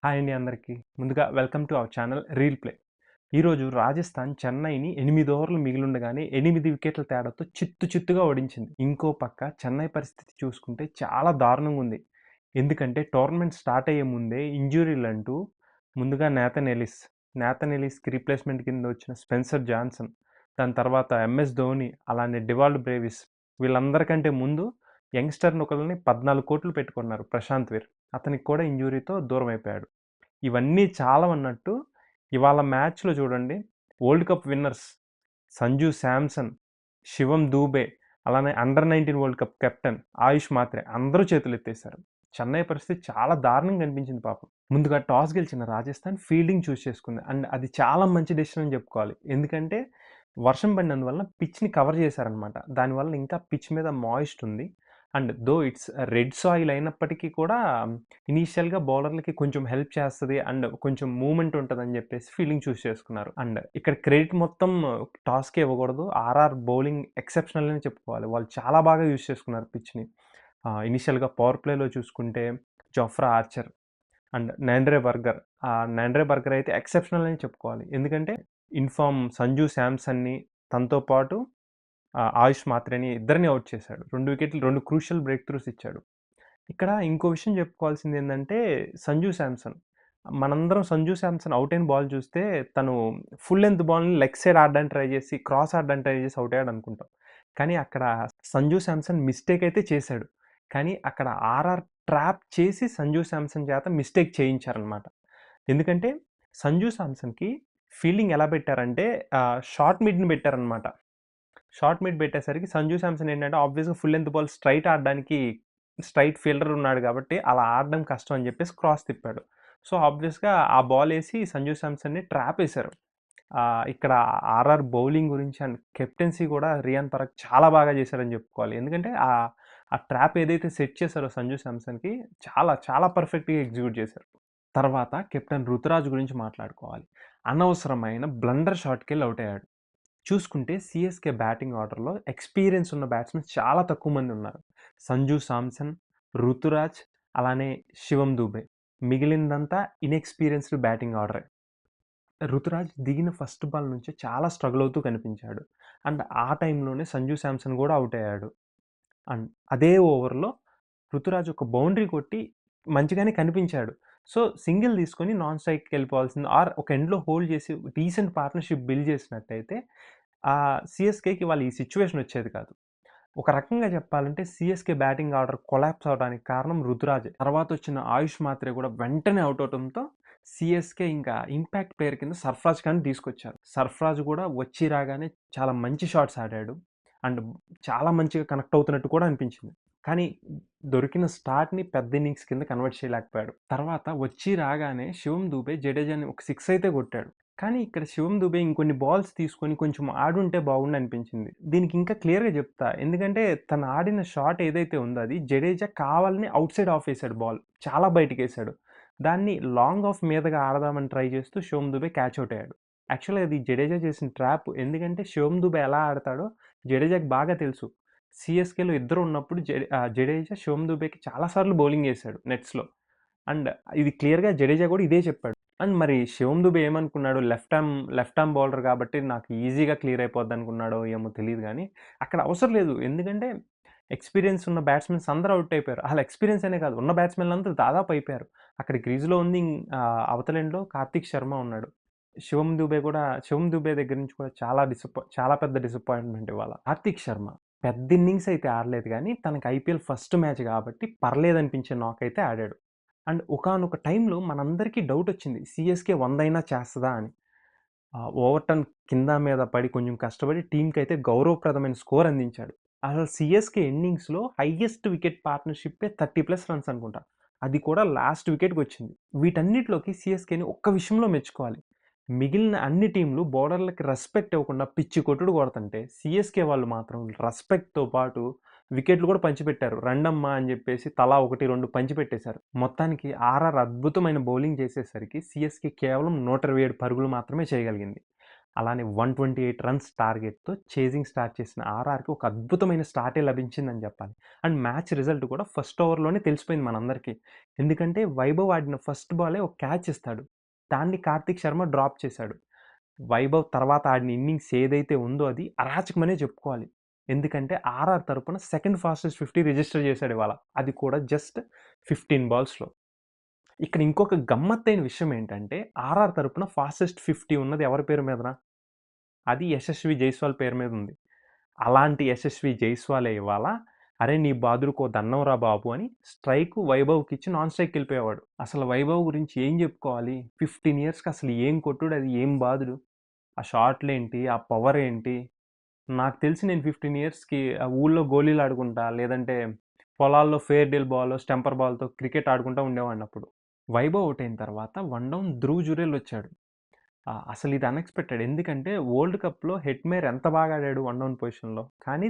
Hi అండి అందరికీ. ముందుగా welcome to our channel reel play. ఈరోజు రాజస్థాన్ చెన్నైని 8 ఓవర్లు మిగిలుండగానే 8 వికెట్ల తేడాతో చిత్తుగా ఓడించింది. ఇంకో పక్క చెన్నై పరిస్థితి చూసుకుంటే చాలా దారుణంగా ఉంది. ఎందుకంటే టోర్నమెంట్ స్టార్ట్ అయ్యే ముందే ఇంజ్యూరీలంటూ ముందుగా నేథన్ ఎలిస్‌కి రీప్లేస్‌మెంట్ కింద వచ్చిన స్పెన్సర్ జాన్సన్, దాని తర్వాత ఎంఎస్ ధోని, అలానే డివాల్డ్ బ్రేవిస్ వీళ్ళందరికంటే ముందు యంగ్‌స్టర్‌ని ఒకళ్ళని 14,00,00,000 పెట్టుకున్నారు ప్రశాంత్ వీర్. అతనికి కూడా ఇంజ్యూరీతో దూరమైపోయాడు. ఇవన్నీ చాలవన్నట్టు ఇవాళ మ్యాచ్‌లో చూడండి, world cup winners Sanju Samson, Shivam Dube, అలానే under nineteen world cup captain Ayush Mhatre అందరూ చేతులెత్తేశారు. చెన్నై పరిస్థితి చాలా దారుణంగా అనిపించింది పాపం. ముందుగా టాస్ గెలిచిన రాజస్థాన్ ఫీల్డింగ్ చూస్ చేసుకుంది. అండ్ అది చాలా మంచి డెసిషన్ అని చెప్పుకోవాలి. ఎందుకంటే వర్షం పడినందువల్ల పిచ్‌ని కవర్ చేశారనమాట. దానివల్ల ఇంకా పిచ్ మీద మాయిస్ట్ ఉంది. And though it's red soil అయినప్పటికీ కూడా ఇనీషియల్‌గా బౌలర్‌లకి కొంచెం హెల్ప్ చేస్తది. అండ్ కొంచెం మూవ్‌మెంట్ ఉంటదని జెప్పేసి ఫీల్డింగ్ చూస్ చేసుకున్నారు. అండ్ ఇక్కడ క్రెడిట్ మొత్తం టాస్‌కే ఇవ్వకూడదు. ఆర్ఆర్ బౌలింగ్ ఎక్సెప్షనల్ అనే చెప్పుకోవాలి. వాళ్ళు చాలా బాగా యూజ్ చేసుకున్నారు పిచ్‌ని. ఇనీషియల్‌గా పవర్ ప్లేలో చూసుకుంటే Jofra Archer and Nandre burger. Nandre burger అయితే ఎక్సెప్షనల్ అని చెప్పుకోవాలి. ఎందుకంటే ఇన్‌ఫార్మ్ సంజు శాంసన్‌ని, తనతో పాటు ఆయుష్ మాత్రేని ఇద్దరిని ఔట్ చేశాడు. 2 వికెట్లు 2 క్రూషియల్ బ్రేక్ త్రూస్ ఇచ్చాడు. ఇక్కడ ఇంకో విషయం చెప్పుకోవాల్సిందేందంటే సంజు శాంసన్. మనందరం సంజు శాంసన్ ఔట్ అయిన బాల్ చూస్తే తను ఫుల్ లెంగ్త్ బాల్‌ని లెగ్ సైడ్ ఆడడానికి ట్రై చేసి, క్రాస్ ఆడడానికి ట్రై చేసి ఔట్ అయ్యాడనుకుంటాం. కానీ అక్కడ సంజు శాంసన్ మిస్టేక్ అయితే చేశాడు. కానీ అక్కడ ఆర్ఆర్ ట్రాప్ చేసి సంజు శాంసన్ చేత మిస్టేక్ చేయించారనమాట. ఎందుకంటే సంజు శాంసన్‌కి ఫీల్డింగ్ ఎలా పెట్టారంటే షార్ట్ మిడ్‌ని పెట్టారనమాట. షార్ట్ మిడ్ పెట్టేసరికి సంజు శాంసన్ ఏంటంటే ఆబ్వియస్‌గా ఫుల్ లెంగ్త్ బాల్ స్ట్రెయిట్ ఆడడానికి స్ట్రెయిట్ ఫీల్డర్ ఉన్నాడు కాబట్టి అలా ఆడడం కష్టం అని చెప్పేసి క్రాస్ తిప్పాడు. సో, ఆబ్వియస్‌గా ఆ బాలేసి సంజు శాంసన్‌ని ట్రాప్ ఏశారు. ఇక్కడ ఆర్ఆర్ బౌలింగ్ గురించి అండ్ కెప్టెన్సీ కూడా రియాన్ పరాగ్ చాలా బాగా చేశారని చెప్పుకోవాలి. ఎందుకంటే ఆ ట్రాప్ ఏదైతే సెట్ చేశారో సంజు శాంసన్‌కి చాలా పర్ఫెక్ట్‌గా ఎగ్జిక్యూట్ చేశారు. తర్వాత కెప్టెన్ రుతురాజ్ గురించి మాట్లాడుకోవాలి. అనవసరమైన బ్లండర్ షాట్‌కెళ్ళి ఔట్ అయ్యాడు. చూసుకుంటే సీఎస్‌కే బ్యాటింగ్ ఆర్డర్‌లో ఎక్స్‌పీరియన్స్ ఉన్న బ్యాట్స్‌మెన్స్ చాలా తక్కువ మంది ఉన్నారు. సంజు సామ్సన్, రుతురాజ్, అలానే శివం దూబే. మిగిలిందంతా ఇన్‌ఎక్స్‌పీరియన్స్‌డ్ బ్యాటింగ్ ఆర్డరే. రుతురాజ్ దిగిన ఫస్ట్ బాల్ నుంచే చాలా స్ట్రగుల్ అవుతూ కనిపించాడు. అండ్ ఆ టైంలోనే సంజు శాంసన్ కూడా ఔట్ అయ్యాడు. అండ్ అదే ఓవర్‌లో ఋతురాజ్ ఒక బౌండరీ కొట్టి మంచిగానే కనిపించాడు. సో, సింగిల్ తీసుకొని నాన్ స్ట్రైక్‌కెళ్ళిపోవాల్సింది ఆర్ ఒక ఎండ్‌లో హోల్డ్ చేసి డీసెంట్ పార్ట్నర్‌షిప్ బిల్డ్ చేసినట్టయితే సీఎస్‌కేకి ఇవాళ ఈ సిట్యుయేషన్ వచ్చేది కాదు. ఒక రకంగా చెప్పాలంటే సీఎస్‌కే బ్యాటింగ్ ఆర్డర్ కొలాప్స్ అవ్వడానికి కారణం రుతురాజే. తర్వాతొచ్చిన ఆయుష్ మాత్రే కూడా వెంటనే ఔట్ అవ్వటంతో సీఎస్‌కే ఇంకా ఇంపాక్ట్ ప్లేయర్ కింద సర్ఫరాజ్ ఖాన్‌ని తీసుకొచ్చారు. సర్ఫరాజ్ కూడా వచ్చి రాగానే చాలా మంచి షాట్స్ ఆడాడు. అండ్ చాలా మంచిగా కనెక్ట్ అవుతున్నట్టు కూడా అనిపించింది. కానీ దొరికిన స్టార్ట్‌ని పెద్ద ఇన్నింగ్స్ కింద కన్వర్ట్ చేయలేకపోయాడు. తర్వాత వచ్చి రాగానే శివం దూబే జడేజాని ఒక 6 అయితే కొట్టాడు. కానీ ఇక్కడ శివం దుబే ఇంకొన్ని బాల్స్ తీసుకొని కొంచెం ఆడుంటే బాగుండనిపించింది. దీనికి ఇంకా క్లియర్‌గా చెప్తా. ఎందుకంటే తను ఆడిన షాట్ ఏదైతే ఉందో అది జడేజా కావాలని ఔట్ సైడ్ ఆఫ్ ఏసాడు బాల్. చాలా బయటికేసాడు. దాన్ని లాంగ్ ఆఫ్ మీదగా ఆడదామని ట్రై చేస్తూ శివం దుబే క్యాచ్ ఔట్ అయ్యాడు. యాక్చువల్‌గా అది జడేజా చేసిన ట్రాప్. ఎందుకంటే శివం దుబే ఎలా ఆడతాడో జడేజాకి బాగా తెలుసు. సీఎస్‌కేలో ఇద్దరు ఉన్నప్పుడు జడేజా శివం దుబేకి చాలా సార్లు బౌలింగ్ ఏసాడు నెట్స్‌లో. అండ్ ఇది క్లియర్‌గా జడేజా కూడా ఇదే చెప్పాడు. అండ్ మరి శివం దుబే ఏమనుకున్నాడు లెఫ్ట్ ఆర్మ్ బౌలర్ కాబట్టి నాకు ఈజీగా క్లియర్ అయిపోద్దనుకున్నాడో ఏమో తెలీదు గానీ, అక్కడ అవసరం లేదు. ఎందుకంటే ఎక్స్‌పీరియన్స్ ఉన్న బ్యాట్స్‌మెన్స్ అందరూ ఔట్ అయిపోయారు. అసలు ఎక్స్‌పీరియన్స్ అనే కాదు. ఉన్న బ్యాట్స్‌మెన్‌లందరూ దాదాపు అయిపోయారు. అక్కడ క్రీజ్‌లో ఉంది అవతల ఎండ్‌లో కార్తిక్ శర్మ ఉన్నాడు. శివం దుబే దగ్గర నుంచి కూడా చాలా పెద్ద డిసప్పాయింట్‌మెంట్ ఇవాళ. కార్తిక్ శర్మ పెద్ద ఇన్నింగ్స్ అయితే ఆడలేదు గానీ, తనకి ఐపీఎల్ ఫస్ట్ మ్యాచ్ కాబట్టి పర్లేదనిపించే నాక్ అయితే ఆడాడు. అండ్ ఒకానొక టైంలో మనందరికీ డౌటొచ్చింది. సీఎస్‌కే 100 అయినా చేస్తదా అని. ఓవర్‌టర్న్ కింద మీద పడి కొంచెం కష్టపడి టీమ్‌కైతే గౌరవప్రదమైన స్కోర్ అందించాడు. అసలు సీఎస్‌కే ఇన్నింగ్స్‌లో హైయెస్ట్ వికెట్ పార్ట్నర్‌షిప్పే 30+ రన్స్ అనుకుంటా. అది కూడా లాస్ట్ వికెట్‌కొచ్చింది. వీటన్నిటిలోకి సీఎస్‌కేని ఒక్క విషయంలో మెచ్చుకోవాలి. మిగిలిన అన్ని టీమ్‌లు బౌలర్‌లకి రెస్పెక్ట్ ఇవ్వకుండా పిచ్చి కొట్టుడు కొడుతుంటే, సీఎస్‌కే వాళ్ళు మాత్రం రెస్పెక్ట్‌తో పాటు వికెట్లు కూడా పంచిపెట్టారు. రండమ్మా అని జెప్పేసి తలా 1, 2 పంచిపెట్టేశారు. మొత్తానికి ఆర్ఆర్ అద్భుతమైన బౌలింగ్ చేసేసరికి సీఎస్‌కే కేవలం 127 పరుగులు మాత్రమే చేయగలిగింది. అలానే 128 రన్స్ టార్గెట్‌తో చేజింగ్ స్టార్ట్ చేసిన ఆర్ఆర్‌కి ఒక అద్భుతమైన స్టార్టే లభించిందని చెప్పాలి. అండ్ మ్యాచ్ రిజల్ట్ కూడా ఫస్ట్ ఓవర్‌లోనే తెలిసిపోయింది మనందరికీ. ఎందుకంటే వైభవ్ ఆడిన ఫస్ట్ బాలే ఒక క్యాచ్ ఇస్తాడు. దాన్ని కార్తిక్ శర్మ డ్రాప్ చేశాడు. వైభవ్ తర్వాత ఆడిన ఇన్నింగ్స్ ఏదైతే ఉందో అది అరాచకమనే చెప్పుకోవాలి. ఎందుకంటే ఆర్ఆర్ తరపున సెకండ్ ఫాస్టెస్ట్ 50 రిజిస్టర్ చేశాడు ఇవాళ. అది కూడా జస్ట్ 15 బాల్స్‌లో. ఇక్కడ ఇంకొక గమ్మత్తైన విషయం ఏంటంటే ఆర్ఆర్ తరపున ఫాస్టెస్ట్ 50 ఉన్నది ఎవరి పేరు మీదన? అది యశస్వి జైస్వాల్ పేరు మీద ఉంది. అలాంటి యశస్వి జైస్వాలే ఇవాళ "అరే! నీ బాదుడుకో దన్నంరా బాబు" అని స్ట్రైక్ వైభవ్‌కిచ్చి నాన్ స్ట్రైక్‌కెళ్ళిపోయేవాడు. అసలు వైభవ్ గురించి ఏం చెప్పుకోవాలి? 15 ఇయర్స్‌కి అసలు ఏం కొట్టుడు, అది ఏం బాదుడు? ఆ షాట్‌లేంటి? ఆ పవర్ ఏంటి? నాకు తెలిసి నేను 15 ఇయర్స్‌కి ఊళ్ళో గోళీలు ఆడుకుంటా, లేదంటే పొలాల్లో ఫెయిర్ డీల్ బాలో, స్టంపర్ బాల్‌తో క్రికెట్ ఆడుకుంటా ఉండేవాడినప్పుడు. వైభవ్ ఔట్ అయిన తర్వాత వన్ డౌన్ ధ్రువ్ జురేల్ వచ్చాడు. అసలు ఇది అన్‌ఎక్స్‌పెక్టెడ్. ఎందుకంటే వరల్డ్ కప్‌లో హెట్‌మేర్ ఎంత బాగా ఆడాడు వన్ డౌన్ పొజిషన్‌లో. కానీ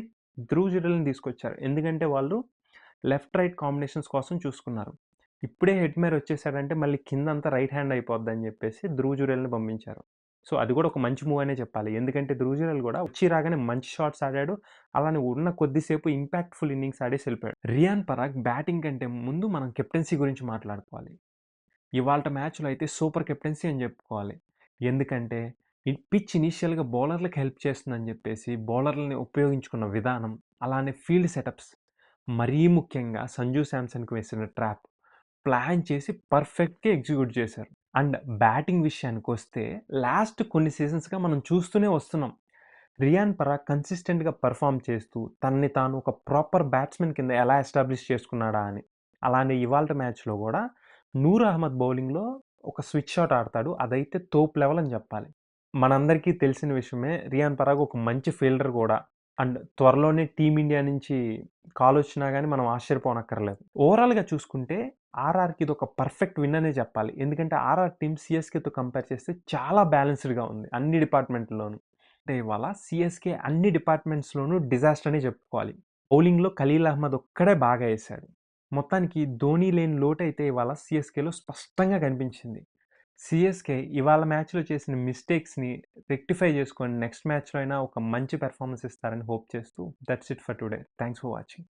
ధ్రువ్ జురేల్‌ని తీసుకొచ్చారు. ఎందుకంటే వాళ్ళు లెఫ్ట్, రైట్ కాంబినేషన్స్ కోసం చూసుకున్నారు. ఇప్పుడే హెట్‌మేర్ వచ్చేసాడంటే మళ్ళీ కిందంతా రైట్ హ్యాండ్ అయిపోద్దని చెప్పేసి ధ్రువ్ జురేల్‌ని పంపించారు. సో, అది కూడా ఒక మంచి మూవ్ అనే చెప్పాలి. ఎందుకంటే ధ్రువ్ జురేల్ కూడా వచ్చి రాగానే మంచి షాట్స్ ఆడాడు. అలానే ఉన్న కొద్దిసేపు ఇంపాక్ట్‌ఫుల్ ఇన్నింగ్స్ ఆడేసి వెళ్ళిపోయాడు. రియాన్ పరాగ్ బ్యాటింగ్ కంటే ముందు మనం కెప్టెన్సీ గురించి మాట్లాడుకోవాలి. ఇవాల్టి మ్యాచ్‌లో అయితే సూపర్ కెప్టెన్సీ అని చెప్పుకోవాలి. ఎందుకంటే పిచ్ ఇనీషియల్‌గా బౌలర్‌లకి హెల్ప్ చేస్తుందని చెప్పేసి బౌలర్‌లని ఉపయోగించుకున్న విధానం, అలానే ఫీల్డ్ సెటప్స్, మరీ ముఖ్యంగా సంజు శాంసన్‌కి వేసిన ట్రాప్ ప్లాన్ చేసి పర్ఫెక్ట్‌గా ఎగ్జిక్యూట్ చేశారు. అండ్ బ్యాటింగ్ విషయానికొస్తే లాస్ట్ కొన్ని సీజన్స్‌గా మనం చూస్తూనే వస్తున్నాం. రియాన్ పరాగ్ కన్సిస్టెంట్‌గా పెర్ఫార్మ్ చేస్తూ తనని తాను ఒక ప్రాపర్ బ్యాట్స్‌మన్ కింద ఎలా ఎస్టాబ్లిష్ చేసుకున్నాడా అని. అలానే ఇవాల్టి మ్యాచ్‌లో కూడా నూర్ అహ్మద్ బౌలింగ్‌లో ఒక స్విచ్ షాట్ ఆడతాడు. అదైతే తోపు లెవెల్ అని చెప్పాలి. మనందరికీ తెలిసిన విషయమే రియాన్ పరాగ్ ఒక మంచి ఫీల్డర్ కూడా. అండ్ త్వరలోనే టీమిండియా నుంచి కాలొచ్చినా గాని మనం ఆశ్చర్యపోనక్కర్లేదు. ఓవరాల్‌గా చూసుకుంటే ఆర్ఆర్‌కి ఇదొక పర్ఫెక్ట్ విన్ అనే చెప్పాలి. ఎందుకంటే ఆర్ఆర్ టీమ్ సీఎస్‌కేతో కంపేర్ చేస్తే చాలా బ్యాలెన్స్‌డ్‌గా ఉంది అన్ని డిపార్ట్‌మెంట్‌ల్లోనూ. అంటే ఇవాళ సీఎస్‌కే అన్ని డిపార్ట్‌మెంట్స్‌లోనూ డిజాస్టర్ అనే చెప్పుకోవాలి. బౌలింగ్‌లో ఖలీల్ అహ్మద్ ఒక్కడే బాగా ఏశాడు. మొత్తానికి ధోనీ లేని లోటైతే ఇవాళ సీఎస్‌కేలో స్పష్టంగా కనిపించింది. సీఎస్‌కే ఇవాళ మ్యాచ్‌లో చేసిన మిస్టేక్స్‌ని రెక్టిఫై చేసుకొని నెక్స్ట్ మ్యాచ్‌లో అయినా ఒక మంచి పెర్ఫార్మన్స్ ఇస్తారని హోప్ చేస్తూ that's it for today. Thanks for watching.